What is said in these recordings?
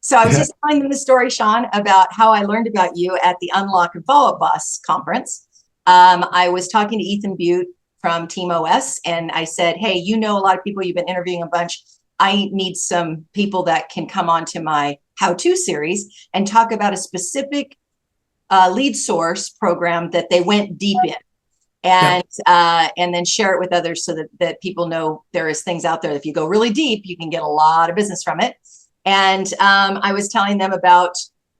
So I was just telling them the story, Shawn, about how I learned about you at the Unlock and Follow Up Boss conference. I was talking to Ethan Butte from Team OS, and I said, hey, you know a lot of people, you've been interviewing a bunch. I need some people that can come onto my how-to series and talk about a specific lead source program that they went deep in. And then share it with others so that people know there is things out there. If you go really deep, you can get a lot of business from it. And I was telling them about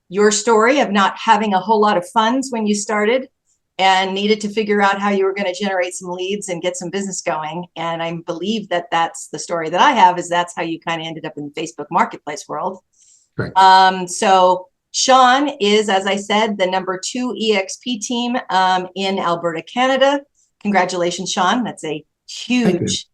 your story of not having a whole lot of funds when you started and needed to figure out how you were going to generate some leads and get some business going. And I believe that that's the story that I have, is that's how you kind of ended up in the Facebook marketplace world. Right. So Shawn is, as I said, the #2 EXP team in Alberta, Canada. Congratulations, Shawn. That's a huge,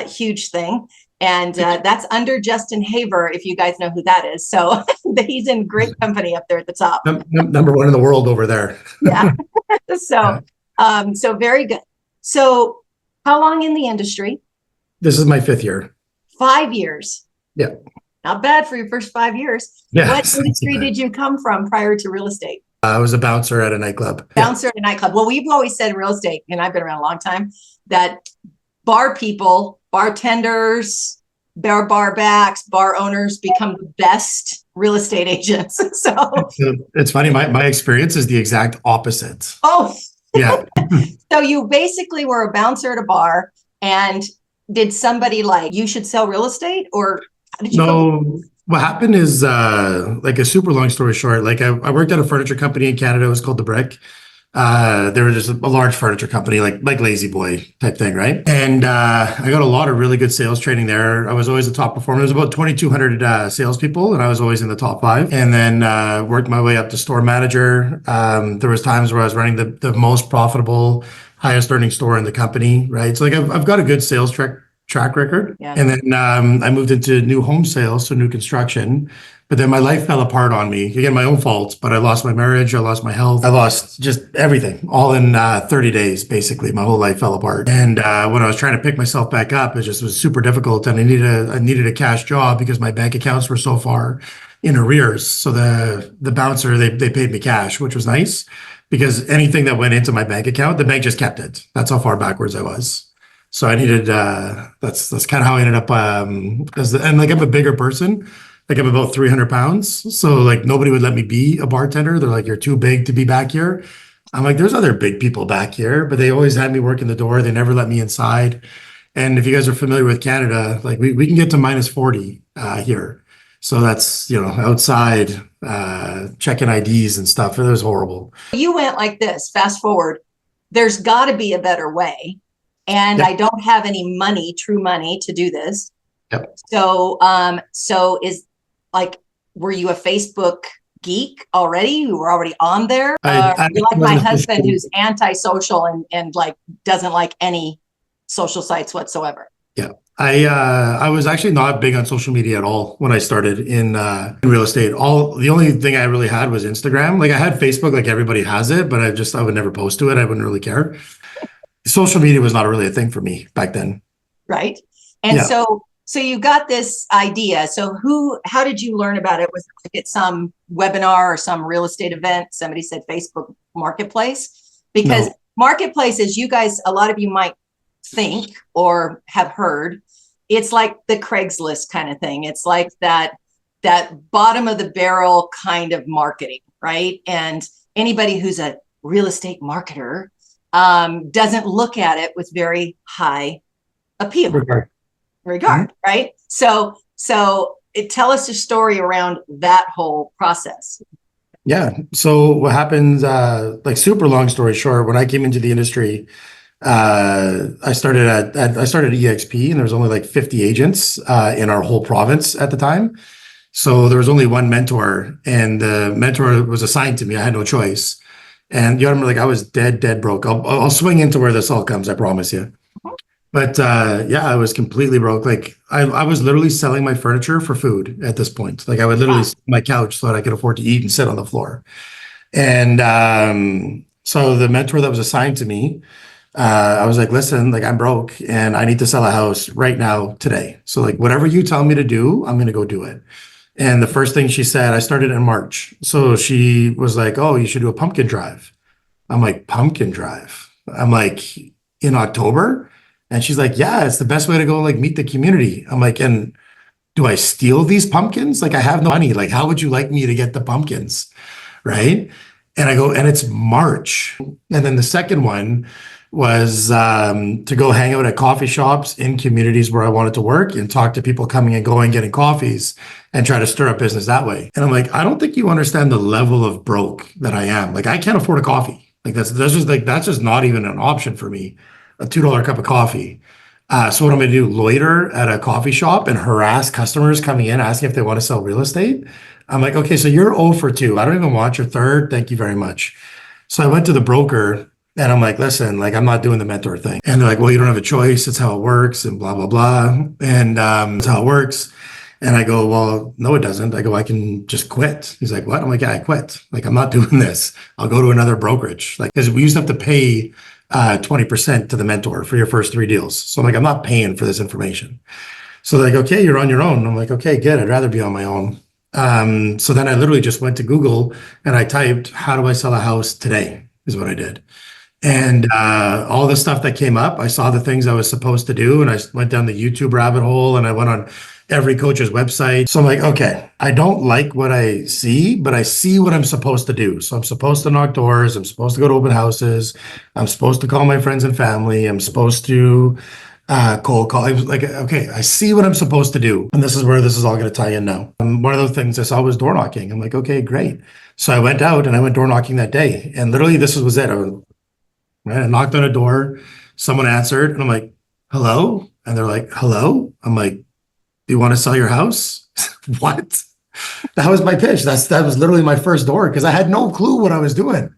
huge thing. And that's under Justin Haver, if you guys know who that is. So he's in great company up there at the top. #1 in the world over there. Yeah. So very good. So how long in the industry? This is my 5th year. 5 years. Yeah. Not bad for your first 5 years. Yeah, what industry did you come from prior to real estate? I was a bouncer at a nightclub. Bouncer at a nightclub. Well, we've always said in real estate, and I've been around a long time, that bar people, bartenders, bar backs, bar owners become the best real estate agents. So it's funny. My experience is the exact opposite. Oh, yeah. So you basically were a bouncer at a bar, and did somebody like, you should sell real estate, or how did you No, what happened is like a super long story short, like I worked at a furniture company in Canada. It was called The Brick. They were just a large furniture company, like Lazy Boy type thing, right? And I got a lot of really good sales training there. I was always the top performer. There was about 2,200 salespeople, and I was always in the top 5. And then worked my way up to store manager. There was times where I was running the most profitable, highest earning store in the company, right? So like I've got a good sales track record. Yeah. And then I moved into new home sales, so new construction. But then my life fell apart on me. Again, my own fault, but I lost my marriage, I lost my health, I lost just everything, all in 30 days, basically. My whole life fell apart. And when I was trying to pick myself back up, it just was super difficult. And I needed a cash job because my bank accounts were so far in arrears. So the bouncer, they paid me cash, which was nice, because anything that went into my bank account, the bank just kept it. That's how far backwards I was. So I needed, that's kind of how I ended up, and like I'm a bigger person. Like I'm about 300 pounds. So like nobody would let me be a bartender. They're like, you're too big to be back here. I'm like, there's other big people back here, but they always had me working the door. They never let me inside. And if you guys are familiar with Canada, like we can get to -40 here. So that's, outside, checking IDs and stuff. It was horrible. You went like this, fast forward, there's gotta be a better way. And yep. I don't have any money, true money, to do this. Yep. So is like, were you a Facebook geek already? You were already on there? You're like my husband, who's antisocial and like doesn't like any social sites whatsoever. Yeah. I was actually not big on social media at all when I started in real estate. The only thing I really had was Instagram. Like I had Facebook, like everybody has it, but I would never post to it. I wouldn't really care. Social media was not really a thing for me back then. Right. And yeah. So you got this idea. So how did you learn about it? Was it like at some webinar or some real estate event? Somebody said Facebook Marketplace? Because marketplaces, you guys, a lot of you might think or have heard, it's like the Craigslist kind of thing. It's like that bottom of the barrel kind of marketing, right? And anybody who's a real estate marketer doesn't look at it with very high appeal. Regard, mm-hmm. Right? So tell us a story around that whole process. Yeah. So what happened, like super long story short, when I came into the industry, I started at EXP, and there was only like 50 agents in our whole province at the time. So there was only one mentor, and the mentor was assigned to me. I had no choice. And like I was dead broke. I'll swing into where this all comes, I promise you. But I was completely broke. Like I was literally selling my furniture for food at this point. Like I would literally sell my couch so that I could afford to eat and sit on the floor. And so the mentor that was assigned to me, I was like, listen, like I'm broke and I need to sell a house right now today. So like whatever you tell me to do, I'm going to go do it. And the first thing she said, I started in March. So she was like, oh, you should do a pumpkin drive. I'm like, pumpkin drive? I'm like, in October? And she's like, yeah, it's the best way to go like meet the community. I'm like, and do I steal these pumpkins? Like I have no money. Like, how would you like me to get the pumpkins? Right. And I go, and it's March. And then the second one was to go hang out at coffee shops in communities where I wanted to work and talk to people coming and going, getting coffees and try to stir up business that way. And I'm like, I don't think you understand the level of broke that I am. Like I can't afford a coffee. Like that's just not even an option for me. A $2 cup of coffee. So what I'm going to do, loiter at a coffee shop and harass customers coming in, asking if they want to sell real estate. I'm like, okay, so you're 0 for 2. I don't even want your third. Thank you very much. So I went to the broker and I'm like, listen, like I'm not doing the mentor thing. And they're like, well, you don't have a choice. It's how it works and blah, blah, blah. And it's how it works. And I go, well, no, it doesn't. I go, I can just quit. He's like, what? I'm like, yeah, I quit. Like, I'm not doing this. I'll go to another brokerage. Like, because we used to have to pay 20% to the mentor for your first 3 deals. So I'm like, I'm not paying for this information. So they're like, okay, you're on your own. I'm like, okay, good. I'd rather be on my own. So then I literally just went to Google and I typed, how do I sell a house today is what I did. And all the stuff that came up, I saw the things I was supposed to do. And I went down the YouTube rabbit hole and I went on every coach's website. So I'm like, okay, I don't like what I see, but I see what I'm supposed to do. So I'm supposed to knock doors. I'm supposed to go to open houses. I'm supposed to call my friends and family. I'm supposed to cold call. I was like, okay, I see what I'm supposed to do. And this is where this is all going to tie in now. And one of those things I saw was door knocking. I'm like, okay, great. So I went out and I went door knocking that day. And literally this was it. I knocked on a door. Someone answered and I'm like, hello? And they're like, hello? I'm like, do you want to sell your house? What? That was my pitch. That was literally my first door because I had no clue what I was doing.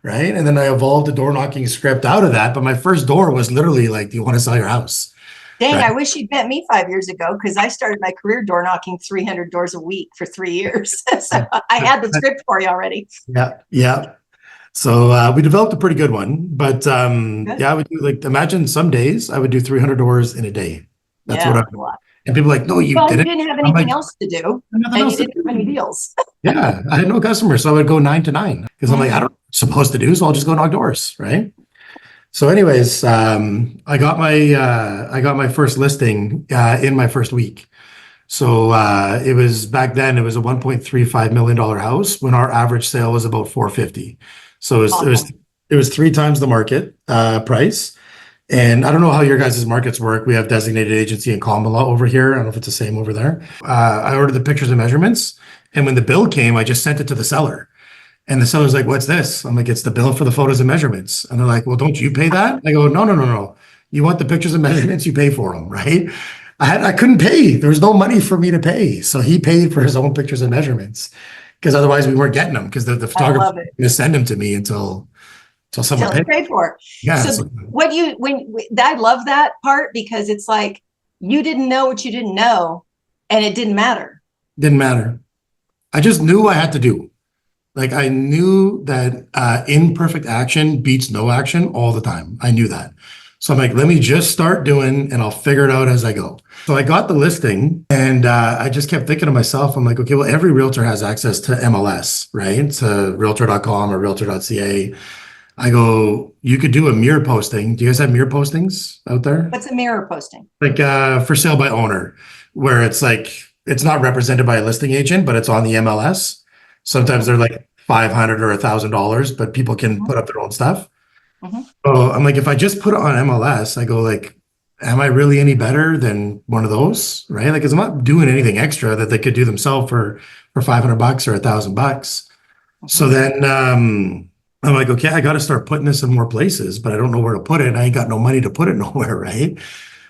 Right. And then I evolved the door knocking script out of that. But my first door was literally like, do you want to sell your house? Dang, Right? I wish you'd met me 5 years ago because I started my career door knocking 300 doors a week for 3 years. So I had the script for you already. Yeah. Yeah. So we developed a pretty good one. But yeah, I would do like, imagine some days I would do 300 doors in a day. That's what I would. And people are like, no, you Well, you didn't. didn't have I'm anything like, else to do, nothing and else you to didn't have any do. deals. Yeah, I had no customers, so I would go 9 to 9 because I'm like, I don't know what I'm supposed to do, so I'll just go knock doors, right? So, anyways, I got my first listing in my first week. So it was back then it was a $1.35 million house when our average sale was about 450. So Awesome. it was 3 times the market price. And I don't know how your guys' markets work. We have designated agency in common law over here. I don't know if it's the same over there. I ordered the pictures and measurements. And when the bill came, I just sent it to the seller. And the seller's like, what's this? I'm like, it's the bill for the photos and measurements. And they're like, well, don't you pay that? I go, no, no, no, no. You want the pictures and measurements, you pay for them, right? I couldn't pay. There was no money for me to pay. So he paid for his own pictures and measurements because otherwise we weren't getting them because the I photographer love was it. going to send them to me until someone Until you paid. paid for it. Yeah. So I love that part because it's like you didn't know what you didn't know, and it didn't matter. Didn't matter. I just knew I had to do. Like I knew that imperfect action beats no action all the time. I knew that. So I'm like, let me just start doing and I'll figure it out as I go. So I got the listing and I just kept thinking to myself, I'm like, okay, well, every realtor has access to MLS, right? To realtor.com or realtor.ca. I go, you could do a mirror posting. Do you guys have mirror postings out there? What's a mirror posting? Like for sale by owner, where it's like, it's not represented by a listing agent, but it's on the MLS. Sometimes they're like $500 or $1,000, but people can put up their own stuff. So I'm like, if I just put it on MLS, I go like, am I really any better than one of those? Right? Like, 'cause I'm not doing anything extra that they could do themselves for $500 or $1,000. So then I'm like, okay, I got to start putting this in more places, but I don't know where to put it. I ain't got no money to put it nowhere, right?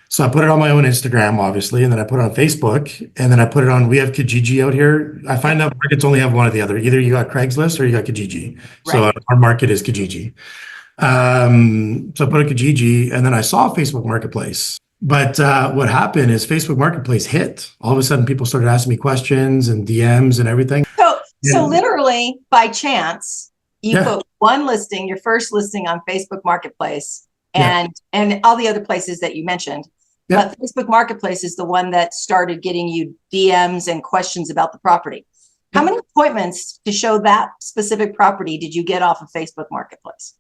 So I put it on my own Instagram, obviously, and then I put it on Facebook, and then I put it on, we have Kijiji out here. I find that markets only have one or the other. Either you got Craigslist or you got Kijiji. So Right. our market is Kijiji. So I put a Kijiji, and then I saw Facebook Marketplace. But what happened is Facebook Marketplace hit. All of a sudden, people started asking me questions and DMs and everything. So literally by chance, you Yeah. put one listing, your first listing on Facebook Marketplace, Yeah. and all the other places that you mentioned, Yeah. But Facebook Marketplace is the one that started getting you DMs and questions about the property. How many appointments to show that specific property did you get off of Facebook Marketplace?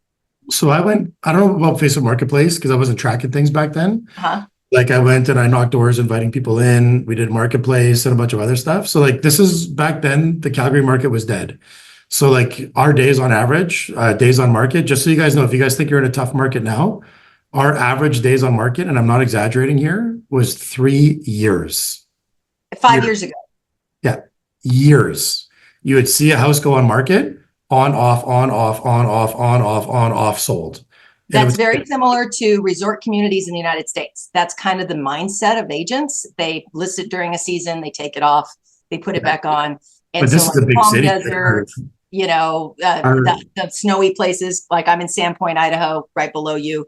So I don't know about Facebook Marketplace because I wasn't tracking things back then. Uh-huh. Like I went and I knocked doors, inviting people in. We did Marketplace and a bunch of other stuff. So like this is back then, the Calgary market was dead. So like our days on average, days on market, just so you guys know, if you guys think you're in a tough market now, our average days on market, and I'm not exaggerating here, was 3 years. 5 years ago. Yeah, years. You would see a house go on market, on, off, on, off, on, off, on, off, on, off, sold. That's very similar to resort communities in the United States. That's kind of the mindset of agents. They list it during a season, they take it off, they put it back on. And but this so is a big Palm city. Desert, you know, the snowy places, like I'm in Sandpoint, Idaho, right below you.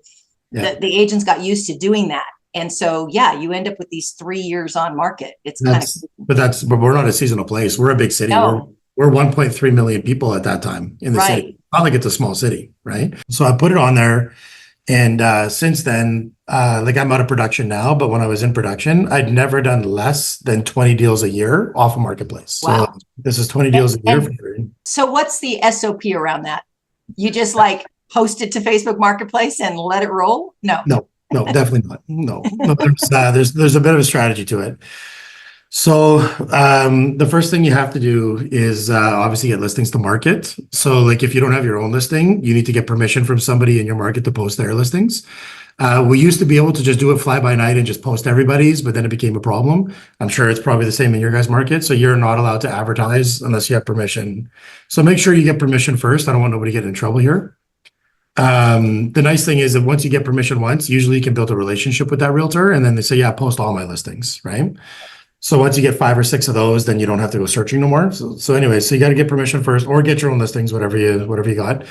Yeah. The agents got used to doing that. And so, yeah, you end up with these 3 years on market. It's kind of, but we're not a seasonal place. We're a big city. No. We're 1.3 million people at that time in the city. Not like it's a small city, right? So I put it on there. And since then, like I'm out of production now, but when I was in production, I'd never done less than 20 deals a year off a marketplace. Wow. So this is 20 deals a year. So what's the SOP around that? You just like post it to Facebook Marketplace and let it roll? No, definitely not. No, there's a bit of a strategy to it. So the first thing you have to do is obviously get listings to market. So like if you don't have your own listing, you need to get permission from somebody in your market to post their listings. We used to be able to just do it fly by night and just post everybody's, but then it became a problem. I'm sure it's probably the same in your guys' market. So you're not allowed to advertise unless you have permission. So make sure you get permission first. I don't want nobody getting in trouble here. The nice thing is that once you get permission once, usually you can build a relationship with that realtor and then they say, yeah, post all my listings, right? So once you get 5 or 6 of those, then you don't have to go searching no more. So anyway, so you got to get permission first or get your own listings, whatever you got.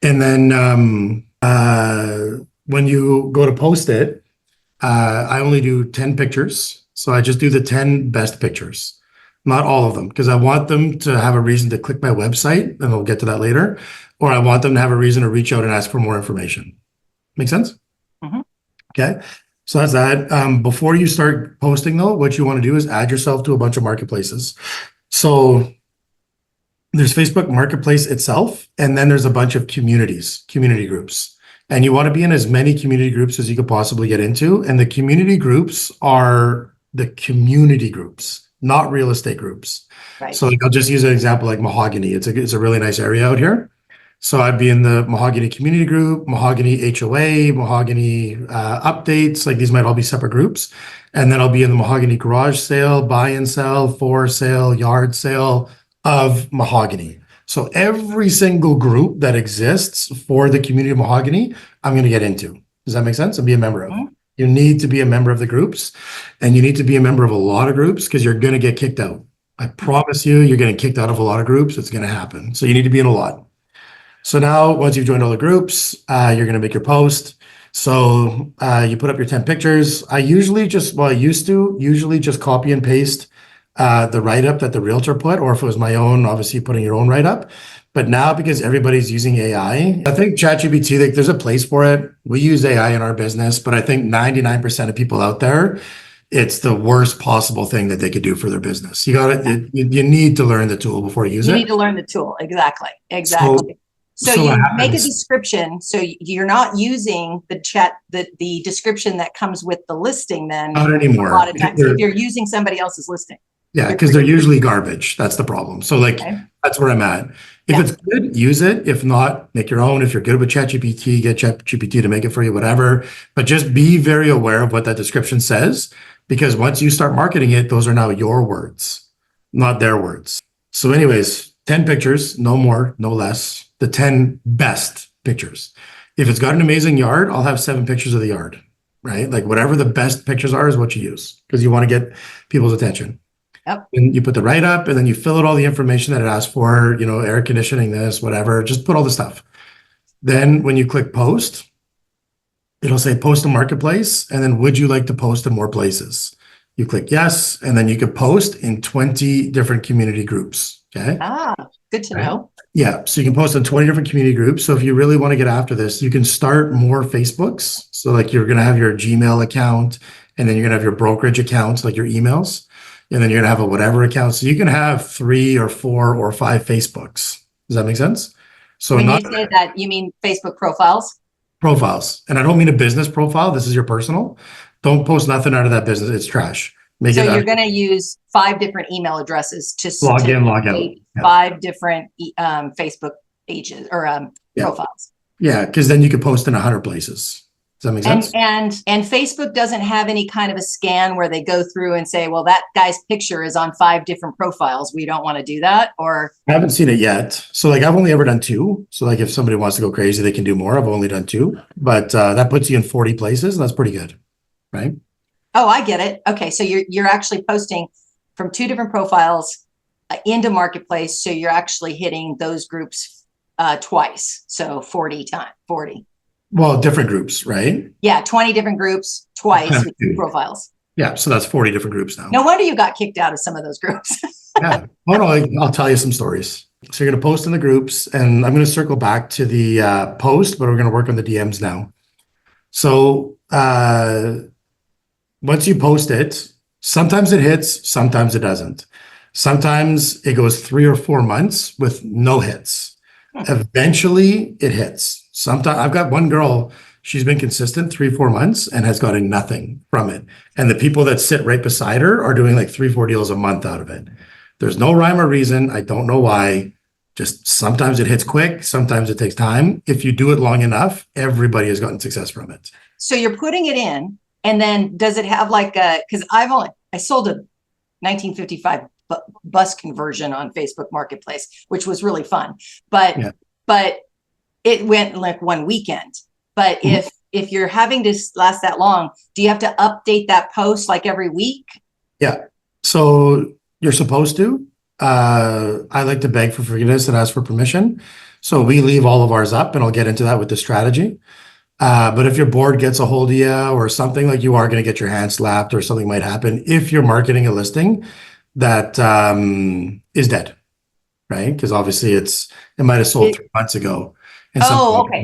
And then when you go to post it, I only do 10 pictures. So I just do the 10 best pictures, not all of them, because I want them to have a reason to click my website, and we'll get to that later, or I want them to have a reason to reach out and ask for more information. Make sense? Mm-hmm. Okay. So that's that. Before you start posting though, what you want to do is add yourself to a bunch of marketplaces. So there's Facebook Marketplace itself, and then there's a bunch of community groups. And you want to be in as many community groups as you could possibly get into. And the community groups are the community groups, not real estate groups. Right. So like, I'll just use an example like Mahogany. It's a really nice area out here. So I'd be in the Mahogany community group, Mahogany HOA, Mahogany updates, like these might all be separate groups. And then I'll be in the Mahogany garage sale, buy and sell, for sale, yard sale of Mahogany. So every single group that exists for the community of Mahogany, I'm going to get into. Does that make sense? And be a member of. Mm-hmm. You need to be a member of the groups, and you need to be a member of a lot of groups because you're going to get kicked out. I promise you're getting kicked out of a lot of groups. It's going to happen. So you need to be in a lot. So now, once you've joined all the groups, you're going to make your post. So you put up your 10 pictures. I used to usually just copy and paste the write-up that the realtor put, or if it was my own, obviously putting your own write-up. But now, because everybody's using AI, I think ChatGPT, like, there's a place for it. We use AI in our business, but I think 99% of people out there, it's the worst possible thing that they could do for their business. You need to learn the tool before you use it. You need to learn the tool. Exactly. So you make a description. So you're not using the description that comes with the listing then. Not anymore. A lot of times if you're using somebody else's listing. Yeah, because they're usually garbage. That's the problem. So like, that's where I'm at. If it's good, use it. If not, make your own. If you're good with ChatGPT, get ChatGPT to make it for you, whatever. But just be very aware of what that description says, because once you start marketing it, those are now your words, not their words. So anyways, 10 pictures, no more, no less. The 10 best pictures. If it's got an amazing yard, I'll have 7 pictures of the yard, right? Like whatever the best pictures are is what you use because you want to get people's attention. Yep. And you put the write-up and then you fill out all the information that it asks for, air conditioning, this, whatever, just put all the stuff. Then when you click post, it'll say post to marketplace. And then would you like to post in more places? You click yes, and then you could post in 20 different community groups. Okay. Good to Right. know. Yeah. So you can post in 20 different community groups. So if you really want to get after this, you can start more Facebooks. So like you're going to have your Gmail account, and then you're going to have your brokerage accounts, like your emails, and then you're going to have a whatever account. So you can have 3 or 4 or 5 Facebooks. Does that make sense? So When not you say that, you mean Facebook profiles? profiles. And I don't mean a business profile. This is your personal. Don't post nothing out of that business. It's trash. Make So it you're going to use 5 different email addresses to log in, log out. create Yeah. 5 different Facebook pages or Yeah. profiles. Yeah, because then you could post in 100 places. Does that make sense? And Facebook doesn't have any kind of a scan where they go through and say, well, that guy's picture is on 5 different profiles. We don't want to do that. Or I haven't seen it yet. So like I've only ever done 2. So like if somebody wants to go crazy, they can do more. I've only done 2, but that puts you in 40 places. And that's pretty good, right? oh, I get it. Okay, so you're actually posting from 2 different profiles into Marketplace. So you're actually hitting those groups twice. So 40 times 40. Well, different groups, right? Yeah, 20 different groups twice with 2 profiles. Yeah, so that's 40 different groups now. No wonder you got kicked out of some of those groups. Yeah. Oh, no, I'll tell you some stories. So you're going to post in the groups, and I'm going to circle back to the post, but we're going to work on the DMs now. So once you post it, sometimes it hits, sometimes it doesn't. Sometimes it goes 3 or 4 months with no hits. Eventually it hits. Sometimes I've got one girl, she's been consistent 3-4 months and has gotten nothing from it. And the people that sit right beside her are doing like 3-4 deals a month out of it. There's no rhyme or reason. I don't know why. Just sometimes it hits quick. Sometimes it takes time. If you do it long enough, everybody has gotten success from it. So you're putting it in, and then does it have like because I sold a 1955 bus conversion on Facebook Marketplace, which was really fun, but it went like one weekend. But if you're having to last that long, do you have to update that post like every week? Yeah. So you're supposed to. I like to beg for forgiveness and ask for permission. So we leave all of ours up, and I'll get into that with the strategy. But if your board gets a hold of you or something, like you are going to get your hand slapped or something might happen if you're marketing a listing that is dead, right? Because obviously it might have sold 3 months ago. And okay.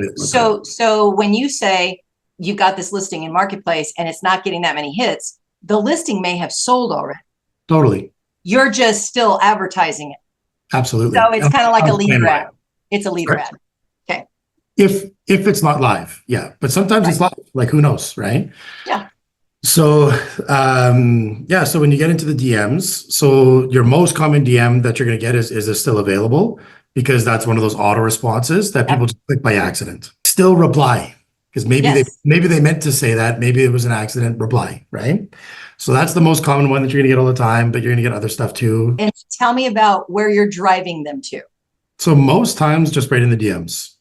So when you say you've got this listing in Marketplace and it's not getting that many hits, the listing may have sold already. Totally. You're just still advertising it. Absolutely. So it's kind of like a leader ad. It's a leader ad. Okay. If it's not live, yeah. But sometimes it's live. Like who knows, right? Yeah. So so when you get into the DMs, so your most common DM that you're going to get is this still available? Because that's one of those auto responses that people just click by accident. Still reply, because maybe they meant to say that, maybe it was an accident. Reply, right? So that's the most common one that you're going to get all the time, but you're going to get other stuff too. And tell me about where you're driving them to. So most times just right in the DMs.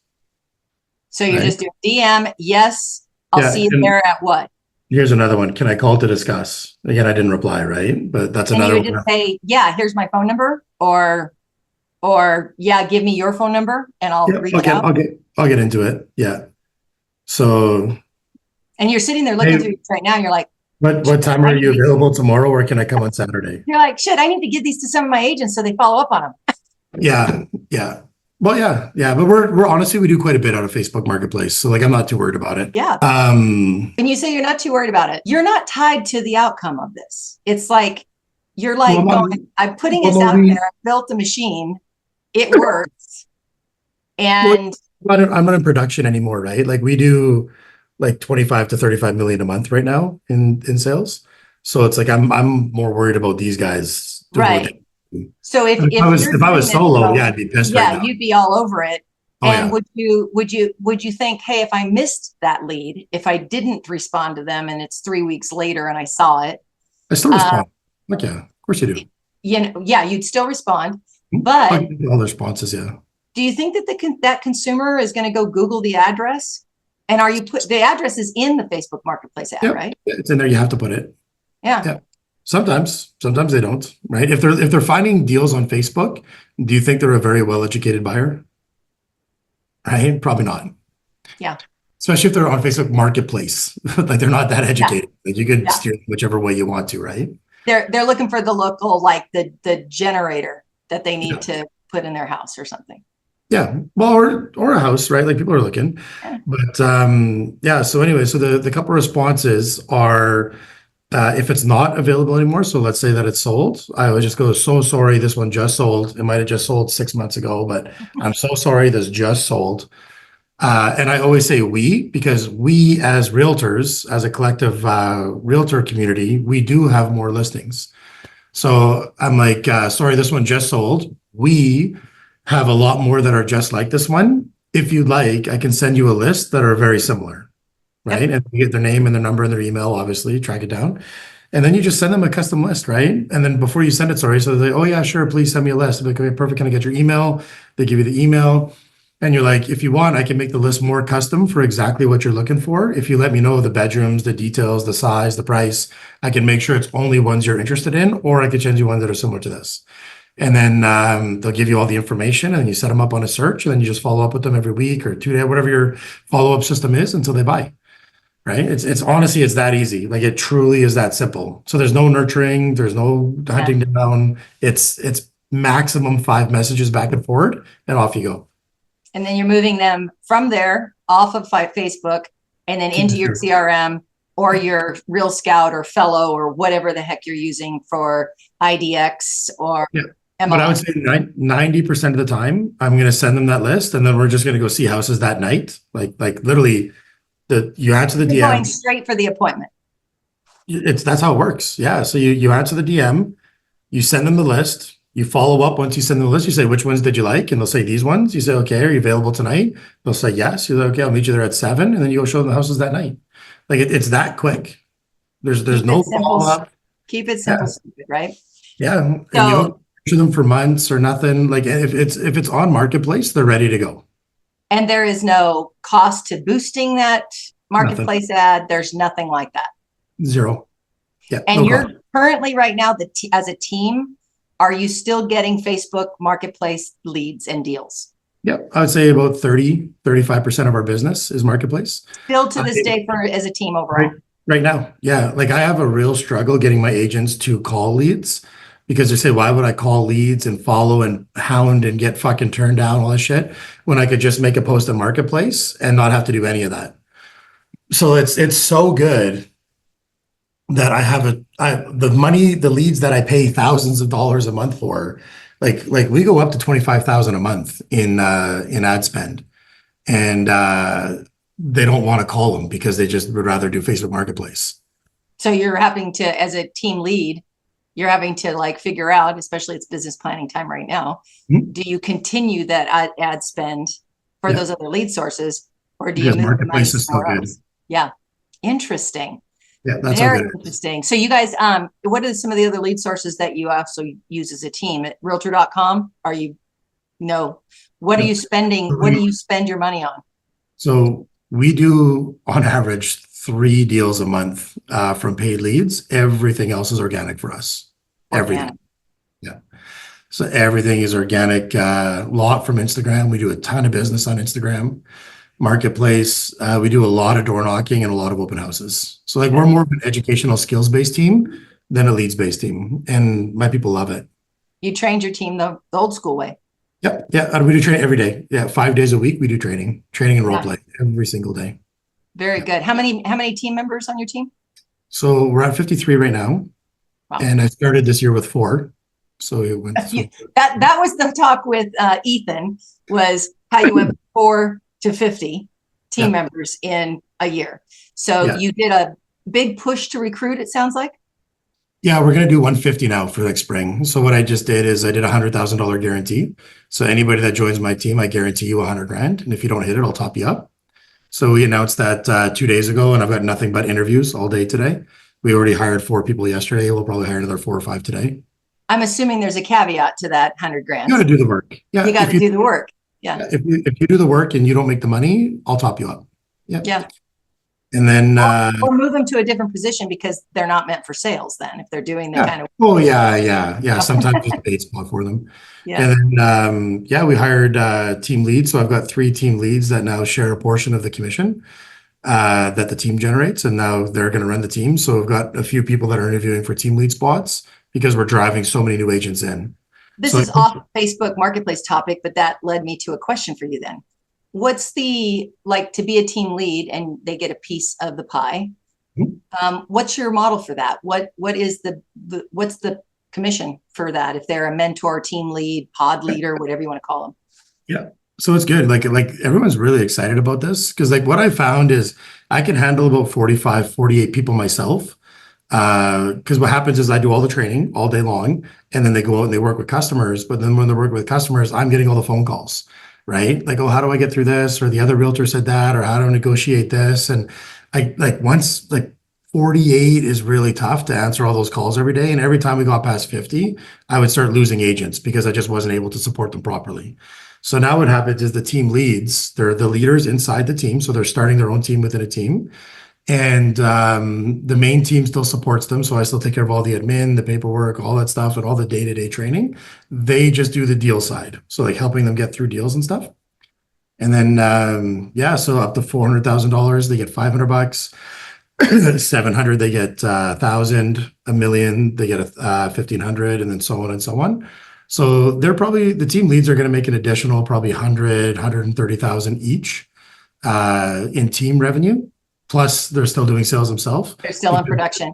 So you're just doing DM, yes, I'll see you there at what? Here's another one. Can I call to discuss? Again, I didn't reply, right? But that's another one. And you would just say, yeah, here's my phone number, or yeah, give me your phone number and I'll reach out. I'll get into it. Yeah. So. And you're sitting there looking through it right now and you're like, what time are you available tomorrow, or can I come on Saturday? You're like, shit, I need to give these to some of my agents so they follow up on them. Yeah. Well, yeah. But we're honestly, we do quite a bit out of Facebook Marketplace. So like, I'm not too worried about it. Yeah. When you say you're not too worried about it, you're not tied to the outcome of this. It's like, you're like, I'm putting this out there. I built a machine. It works. And I'm not in production anymore, right? Like we do like 25 to 35 million a month right now in sales. So it's like, I'm more worried about these guys. Right. So if I was solo, I'd be pissed right now. You'd be all over it. And would you think, hey, if I missed that lead, if I didn't respond to them and it's 3 weeks later and I saw it, I still respond. Like, yeah, of course you do. You'd still respond. But all the responses, yeah. Do you think that that consumer is going to go Google the address? And are you the address is in the Facebook Marketplace ad, right? It's in there. You have to put it. Yeah. Sometimes they don't, right? If they're finding deals on Facebook, do you think they're a very well-educated buyer? Right? Probably not. Yeah. Especially if they're on Facebook Marketplace, like they're not that educated. Like you can steer whichever way you want to, right? They're looking for the local, like the generator, that they need to put in their house or something. Yeah. Well, or a house, right? Like people are looking. Yeah. But yeah. So anyway, so the couple responses are if it's not available anymore. So let's say that it's sold. I would just go, so sorry, this one just sold. It might have just sold 6 months ago, but I'm so sorry, this just sold. And I always say we, because we as realtors, as a collective realtor community, we do have more listings. So I'm like, sorry, this one just sold. We have a lot more that are just like this one. If you'd like, I can send you a list that are very similar, right? Yep. And you get their name and their number and their email, obviously, track it down. And then you just send them a custom list, right? And then before you send it, sorry, so they, oh yeah, sure, please send me a list. I'm like, okay, perfect. Can I get your email? They give you the email. And you're like, if you want, I can make the list more custom for exactly what you're looking for. If you let me know the bedrooms, the details, the size, the price, I can make sure it's only ones you're interested in, or I could send you ones that are similar to this. And then they'll give you all the information and you set them up on a search and then you just follow up with them every week or 2 days, whatever your follow-up system is until they buy, right? It's honestly, it's that easy. Like it truly is that simple. So there's no nurturing, there's no hunting down. It's maximum 5 messages back and forward and off you go. And then you're moving them from there off of Facebook and then into your CRM or your Real Scout or Fellow or whatever the heck you're using for IDX or MLS. But I would say 90% of the time, I'm going to send them that list and then we're just going to go see houses that night. Like literally, you answer the DM. Going straight for the appointment. That's how it works. Yeah. So you answer the DM, you send them the list. You follow up once you send them the list. You say, which ones did you like? And they'll say these ones. You say, okay, are you available tonight? They'll say yes. You're like, okay, I'll meet you there at 7. And then you go show them the houses that night. Like it's that quick. There's no follow-up. Keep it simple, stupid, right? Yeah. And So, you don't to them for months or nothing. Like if it's on marketplace, they're ready to go. And there is no cost to boosting that marketplace ad. There's nothing like that. Zero. Yeah. And you're currently right now as a team, are you still getting Facebook marketplace leads and deals? Yep. I would say about 35% of our business is marketplace. Still to this day as a team overall. Right now. Yeah. Like I have a real struggle getting my agents to call leads because they say, why would I call leads and follow and hound and get fucking turned down, all this shit, when I could just make a post in marketplace and not have to do any of that. So it's so good that I have the leads that I pay thousands of dollars a month for, like we go up to 25,000 a month in ad spend, and they don't want to call them because they just would rather do Facebook Marketplace. So you're having to, as a team lead, you're having to like figure out, especially it's business planning time right now. Mm-hmm. Do you continue that ad spend for those other lead sources, or do you move marketplace is so good? Yeah, interesting. Yeah, that's very interesting. So you guys, what are some of the other lead sources that you also use as a team at realtor.com? Are you, what are you spending? What do you spend your money on? So we do on average 3 deals a month from paid leads. Everything else is organic for us. Everything. Yeah. So everything is organic. Lot from Instagram. We do a ton of business on Instagram. Marketplace. We do a lot of door knocking and a lot of open houses. So like we're more of an educational skills based team than a leads based team. And my people love it. You trained your team the old school way. Yep. Yeah. We do training every day. Yeah. 5 days a week. We do training and role play every single day. Very good. How many team members on your team? So we're at 53 right now. Wow. And I started this year with 4. So it went that was the talk with Ethan, was how you went from 4 to 50 team members in a year. So you did a big push to recruit, it sounds like. Yeah, we're going to do 150 now for next spring. So what I just did is I did $100,000 guarantee. So anybody that joins my team, I guarantee you $100,000. And if you don't hit it, I'll top you up. So we announced that 2 days ago, and I've got nothing but interviews all day today. We already hired 4 people yesterday. We'll probably hire another 4 or 5 today. I'm assuming there's a caveat to that $100,000. You got to do the work. Yeah, you got to do the work. Yeah. If you do the work and you don't make the money, I'll top you up. Yeah. Yeah. And then or move them to a different position because they're not meant for sales then, if they're doing the kind of. Oh yeah. Sometimes it's a bait spot for them. Yeah. And then we hired team leads. So I've got 3 team leads that now share a portion of the commission that the team generates, and now they're going to run the team. So we've got a few people that are interviewing for team lead spots because we're driving so many new agents in. This is off Facebook Marketplace topic, but that led me to a question for you then. What's the, like, to be a team lead and they get a piece of the pie? What's your model for that? What is what's the commission for that if they're a mentor, team lead, pod leader, whatever you want to call them? Yeah. So it's good. Like everyone's really excited about this because like what I found is I can handle about 45, 48 people myself. Because what happens is I do all the training all day long and then they go out and they work with customers. But then when they're working with customers, I'm getting all the phone calls, right? Like, oh, how do I get through this? Or the other realtor said that, or how do I negotiate this? And I like once like 48 is really tough to answer all those calls every day. And every time we got past 50, I would start losing agents because I just wasn't able to support them properly. So now what happens is the team leads, they're the leaders inside the team. So they're starting their own team within a team. And the main team still supports them. So I still take care of all the admin, the paperwork, all that stuff, and all the day-to-day training. They just do the deal side. So like helping them get through deals and stuff. And then, yeah, so up to $400,000, they get $500. 700, they get 1,000, a million, they get 1,500, and then so on and so on. So they're probably, the team leads are going to make an additional probably 100, 130,000 each in team revenue. Plus they're still doing sales themselves. They're still in production.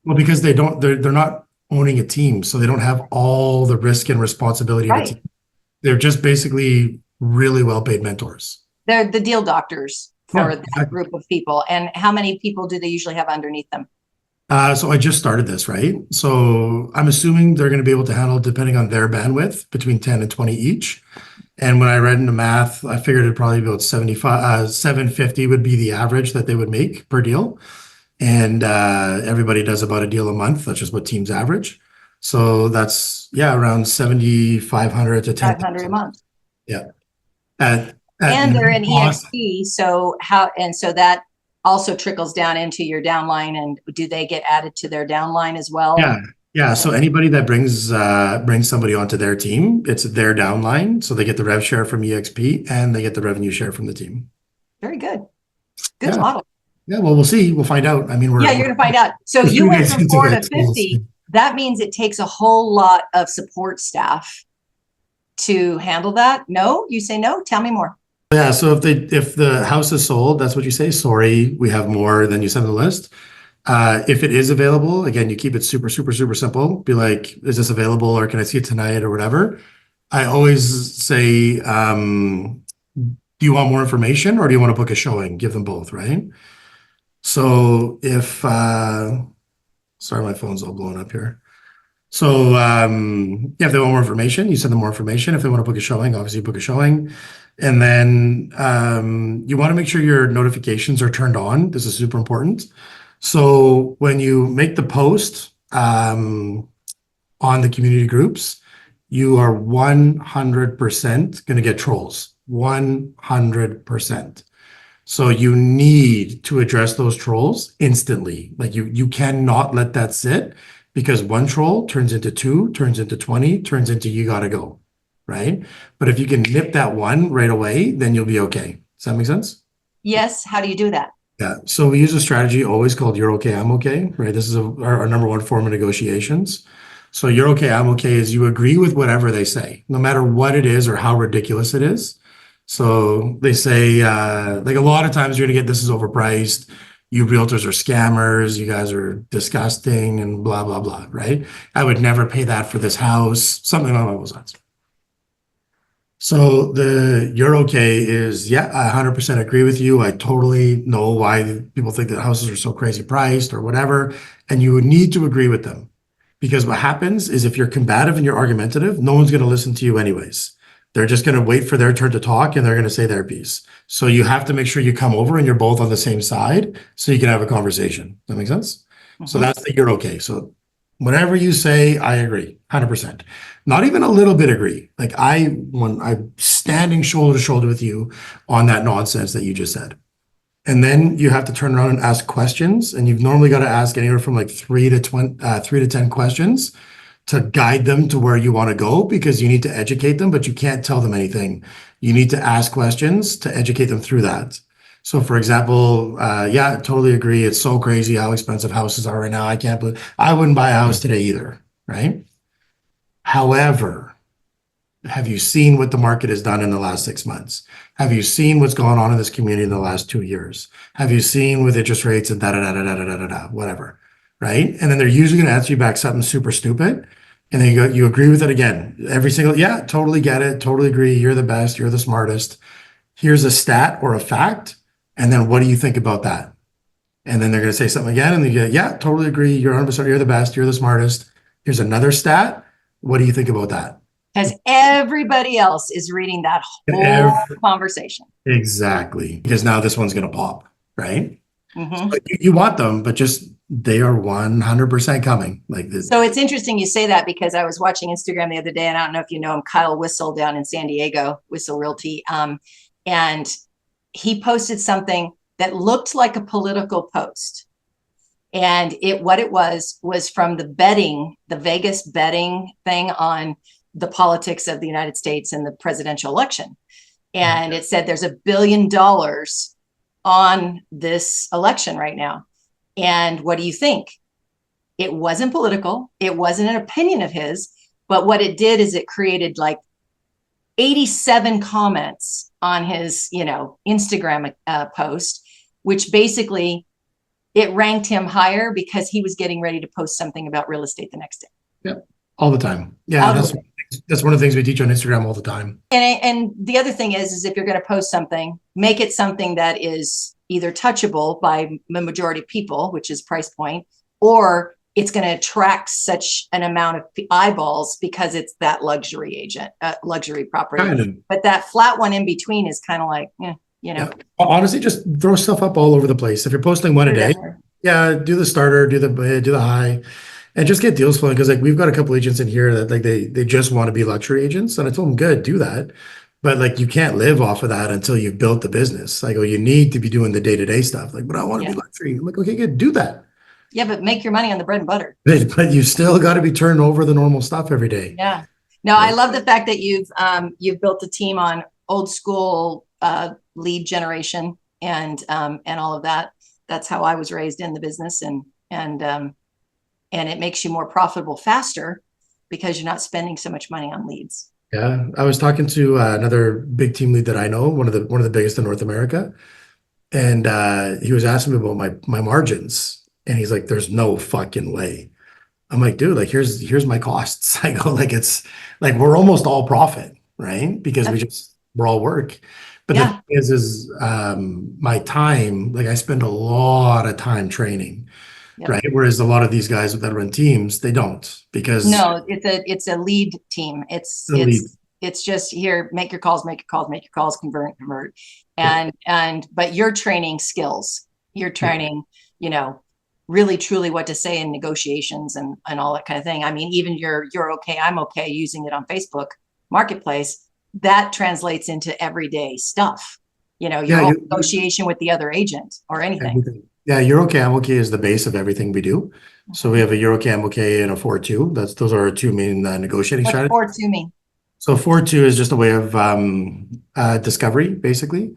Well, because they're not owning a team. So they don't have all the risk and responsibility of a team. They're just basically really well-paid mentors. They're the deal doctors for that group of people. And how many people do they usually have underneath them? So I just started this, right? So I'm assuming they're going to be able to handle, depending on their bandwidth, between 10 and 20 each. And when I read into math, I figured it'd probably be about 750 would be the average that they would make per deal. And everybody does about a deal a month. That's just what teams average. So that's, yeah, around 7,500 to 10,000 a month. Yeah. And they're in EXP. So so that also trickles down into your downline. And do they get added to their downline as well? Yeah. Yeah. So anybody that brings somebody onto their team, it's their downline. So they get the rev share from EXP and they get the revenue share from the team. Very good. Good model. Yeah. Well, we'll see. We'll find out. I mean, you're going to find out. So you went from 4 to 50. That means it takes a whole lot of support staff to handle that. No, you say no. Tell me more. Yeah. So if the house is sold, that's what you say. Sorry, we have more than you send the list. If it is available, again, you keep it super, super, super simple. Be like, is this available or can I see it tonight or whatever? I always say, do you want more information or do you want to book a showing? Give them both, right? So if, sorry, my phone's all blown up here. So yeah, if they want more information, you send them more information. If they want to book a showing, obviously book a showing. And then you want to make sure your notifications are turned on. This is super important. So when you make the post on the community groups, you are 100% going to get trolls. 100%. So you need to address those trolls instantly. Like you cannot let that sit because one troll turns into 2, turns into 20, turns into you got to go, right? But if you can nip that one right away, then you'll be okay. Does that make sense? Yes. How do you do that? Yeah. So we use a strategy always called you're okay, I'm okay, right? This is our number one form of negotiations. So you're okay, I'm okay is you agree with whatever they say, no matter what it is or how ridiculous it is. So they say, like a lot of times you're going to get, this is overpriced. You realtors are scammers. You guys are disgusting and blah, blah, blah, right? I would never pay that for this house, something along those lines. So the you're okay is, yeah, I 100% agree with you. I totally know why people think that houses are so crazy priced or whatever. And you would need to agree with them because what happens is if you're combative and you're argumentative, no one's going to listen to you anyways. They're just going to wait for their turn to talk and they're going to say their piece. So you have to make sure you come over and you're both on the same side so you can have a conversation. Does that make sense? Mm-hmm. So that's the you're okay. So whatever you say, I agree, 100%. Not even a little bit agree. Like when I'm standing shoulder to shoulder with you on that nonsense that you just said. And then you have to turn around and ask questions. And you've normally got to ask anywhere from like 3 to 10 questions to guide them to where you want to go because you need to educate them, but you can't tell them anything. You need to ask questions to educate them through that. So for example, yeah, totally agree. It's so crazy how expensive houses are right now. I can't believe I wouldn't buy a house today either, right? However, Have you seen what the market has done in the last 6 months? Have you seen what's gone on in this community in the last 2 years? Have you seen with interest rates and da da da da da da da da whatever, right? And then they're usually going to answer you back something super stupid, and then you agree with it again. Every single, yeah, totally get it, totally agree. You're the best, you're the smartest. Here's a stat or a fact, and then what do you think about that? And then they're going to say something again, and they go, yeah, totally agree. You're 100%, you're the best, you're the smartest. Here's another stat. What do you think about that? Because everybody else is reading that whole conversation. Exactly. Because now this one's going to pop, right? Mm-hmm. So you want them, but just they are 100% coming. Like this. So it's interesting you say that, because I was watching Instagram the other day, and I don't know if you know him, Kyle Whistle down in San Diego, Whistle Realty. And he posted something that looked like a political post. And what it was from the Vegas betting thing on the politics of the United States and the presidential election. And it said there's $1 billion on this election right now. And what do you think? It wasn't political. It wasn't an opinion of his. But what it did is it created like 87 comments on his, Instagram post, which basically it ranked him higher because he was getting ready to post something about real estate the next day. Yeah, all the time. Yeah, that's one of the things we teach on Instagram all the time. And the other thing is if you're going to post something, make it something that is either touchable by the majority of people, which is price point, or it's going to attract such an amount of eyeballs because it's that luxury property. Kind of. But that flat one in between is kind of like, Yeah. Honestly, just throw stuff up all over the place. If you're posting one a day, do the starter, do the high, and just get deals flowing. Because like we've got a couple agents in here that like they just want to be luxury agents, and I told them, good, do that, but like you can't live off of that until you've built the business. I go, you need to be doing the day-to-day stuff. Like, but I want to be luxury. I'm like, okay, good, do that. Yeah, but make your money on the bread and butter. But you still got to be turning over the normal stuff every day. Yeah. No, I love the fact that you've built a team on old school lead generation and all of that. That's how I was raised in the business, and it makes you more profitable faster because you're not spending so much money on leads. Yeah, I was talking to another big team lead that I know, one of the biggest in North America, and he was asking me about my margins, and he's like, "There's no fucking way." I'm like, "Dude, like here's my costs." I go, like it's like we're almost all profit, right? Because we're all work. But the thing is my time, like I spend a lot of time training, right? Whereas a lot of these guys that run teams, they don't, because it's a lead team. It's just here, make your calls, convert. But you're training skills. You're training, really truly what to say in negotiations and all that kind of thing. I mean, even you're okay, I'm okay using it on Facebook Marketplace. That translates into everyday stuff, your whole negotiation with the other agent or anything. Everything. Yeah, you're okay, I'm okay is the base of everything we do. So we have a you're okay, I'm okay, and a 4-2. Those are our two main negotiating strategies. What's 4-2 mean? So 4-2 is just a way of discovery, basically.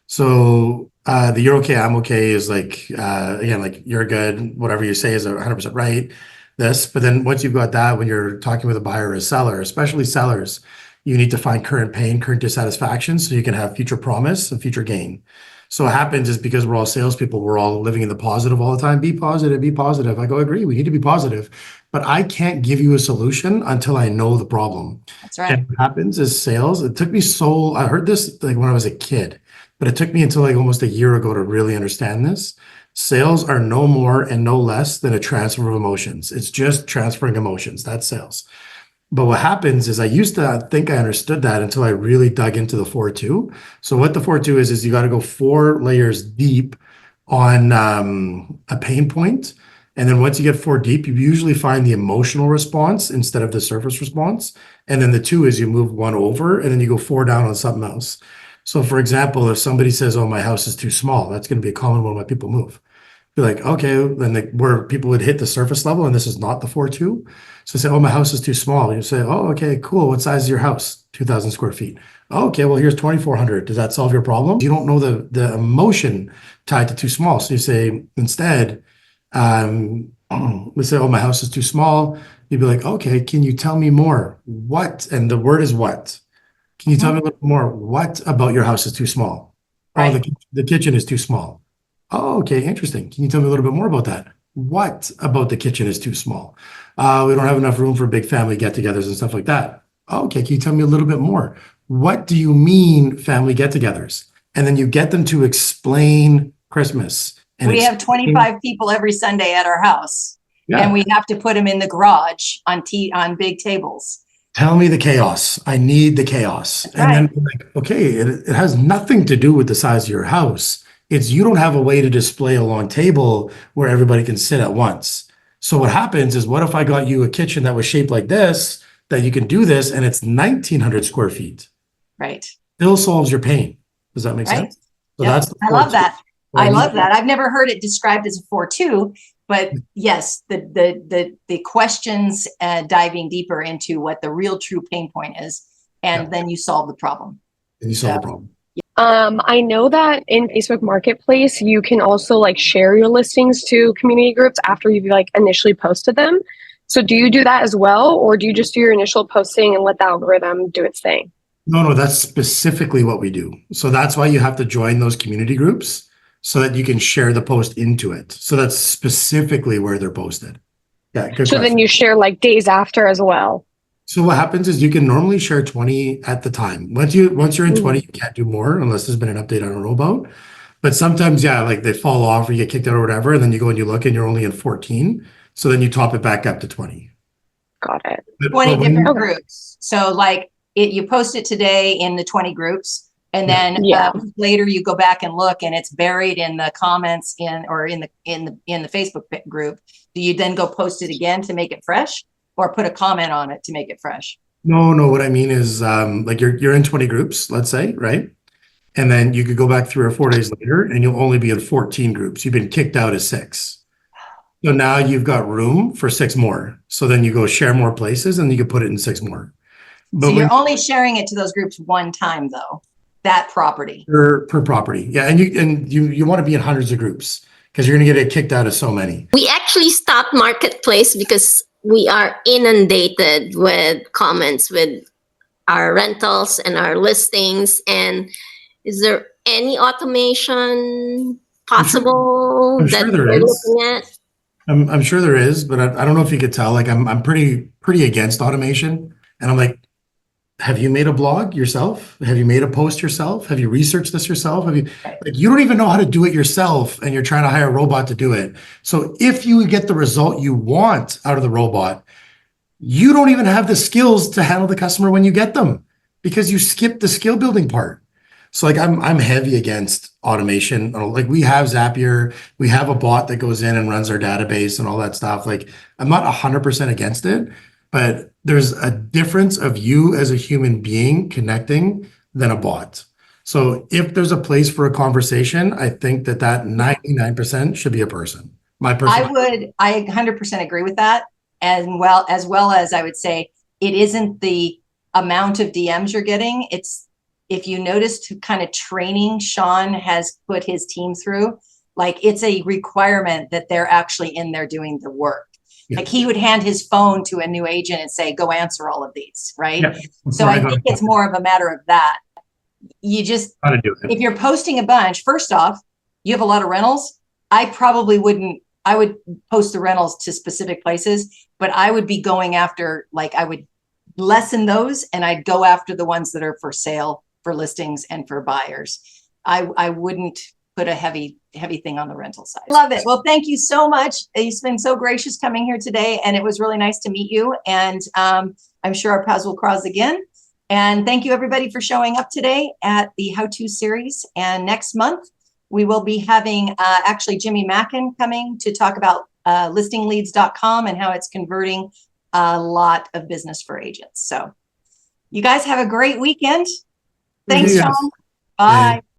So the you're okay, I'm okay is like again, like you're good, whatever you say is 100% right. But then once you've got that, when you're talking with a buyer or a seller, especially sellers, you need to find current pain, current dissatisfaction, so you can have future promise and future gain. So what happens is because we're all salespeople, we're all living in the positive all the time. Be positive, be positive. I go, agree, we need to be positive, but I can't give you a solution until I know the problem. That's right. And what happens is sales, I heard this like when I was a kid, but it took me until like almost a year ago to really understand this. Sales are no more and no less than a transfer of emotions. It's just transferring emotions. That's sales. But what happens is I used to think I understood that until I really dug into the 4-2. So what the 4-2 is you got to go 4 layers deep on a pain point. And then once you get 4 deep, you usually find the emotional response instead of the surface response. And then the 2 is you move 1 over and then you go 4 down on something else. So for example, if somebody says, oh, my house is too small, that's going to be a common one when people move. Be like, okay, then where people would hit the surface level, and this is not the 4-2. So say, oh, my house is too small. You say, oh, okay, cool. What size is your house? 2,000 square feet. Oh, okay, well, here's 2,400. Does that solve your problem? You don't know the emotion tied to too small. So you say, instead, let's say, oh, my house is too small. you'd be like, okay, can you tell me more? What? And the word is what? Can you tell me a little more? What about your house is too small? Oh, Right. the kitchen is too small. Oh, okay, interesting. Can you tell me a little bit more about that? What about the kitchen is too small? We don't have enough room for big family get-togethers and stuff like that. Okay, can you tell me a little bit more? What do you mean family get-togethers? And then you get them to explain Christmas and We have explain, 25 people every Sunday at our house, and yeah, we have to put them in the garage on big tables. tell me the chaos. I need the chaos. That's And right. then like, okay, it has nothing to do with the size of your house. It's you don't have a way to display a long table where everybody can sit at once. So what happens is, what if I got you a kitchen that was shaped like this, that you can do this, and it's 1900 square feet? Right. Still solves your pain. Does that make Right. sense? So Yep. that's the I four love two. that. What I need love that. I've never heard it described as a 4-2, but yes, the questions diving deeper into what the real true pain point is, and Yeah, then you solve the problem. and you So, solve the problem. I know that in Facebook Marketplace, you can also like share your listings to community groups after you've like initially posted them. So do you do that as well, or do you just do your initial posting and let the algorithm do its thing? No, that's specifically what we do. So that's why you have to join those community groups so that you can share the post into it. So that's specifically where they're posted. Yeah, good So then question. you share like days after as well. So what happens is you can normally share 20 at the time. Once you're in 20, you can't do more unless there's been an update I don't know about. But sometimes, yeah, like they fall off or you get kicked out or whatever, and then you go and you look and you're only in 14. So then you top it back up to 20. Got it. But 20 when different Okay. groups. So like you post it today in the 20 groups, and then Yeah. later you go back and look, and it's buried in the comments in the Facebook group. Do you then go post it again to make it fresh, or put a comment on it to make it fresh? No, what I mean is like you're in 20 groups, let's say, right? And then you could go back 3 or 4 days later and you'll only be in 14 groups. You've been kicked out of 6. So now you've got room for 6 more. So then you go share more places and you can put it in 6 more. So But you're when only sharing it to those groups one time, though, that property. per property. Yeah, and you want to be in hundreds of groups because you're gonna get kicked out of so many. We actually stopped Marketplace because we are inundated with comments with our rentals and our listings. And is there any automation possible I'm that sure there we're is. looking at? I'm sure there is, but I don't know if you could tell. Like I'm pretty against automation. And I'm like, have you made a blog yourself? Have you made a post yourself? Have you researched this yourself? Have you like you don't even know how to do it yourself and you're trying to hire a robot to do it. So if you get the result you want out of the robot, you don't even have the skills to handle the customer when you get them because you skipped the skill building part. So like I'm heavy against automation. Like we have Zapier, we have a bot that goes in and runs our database and all that stuff. Like I'm not 100% against it, but there's a difference of you as a human being connecting than a bot. So if there's a place for a conversation, I think that 99% should be a person. My person. I 100% agree with that. As well as I would say, it isn't the amount of DMs you're getting. It's, if you noticed kind of training Shawn has put his team through, like it's a requirement that they're actually in there doing the work. Yeah. Like he would hand his phone to a new agent and say, go answer all of these, right? Yeah. So I think it's more of a matter of that. You just, how to do it. if you're posting a bunch, first off, you have a lot of rentals. I would post the rentals to specific places, but I would be going after, like I would lessen those and I'd go after the ones that are for sale, for listings and for buyers. I wouldn't put a heavy thing on the rental side. Love it. Well, thank you so much. You've been so gracious coming here today, and it was really nice to meet you. And I'm sure our paths will cross again. And thank you everybody for showing up today at the how-to series. And next month, we will be having actually Jimmy Mackin coming to talk about listingleads.com and how it's converting a lot of business for agents. So you guys have a great weekend. Thanks, Yes. Shawn. Bye.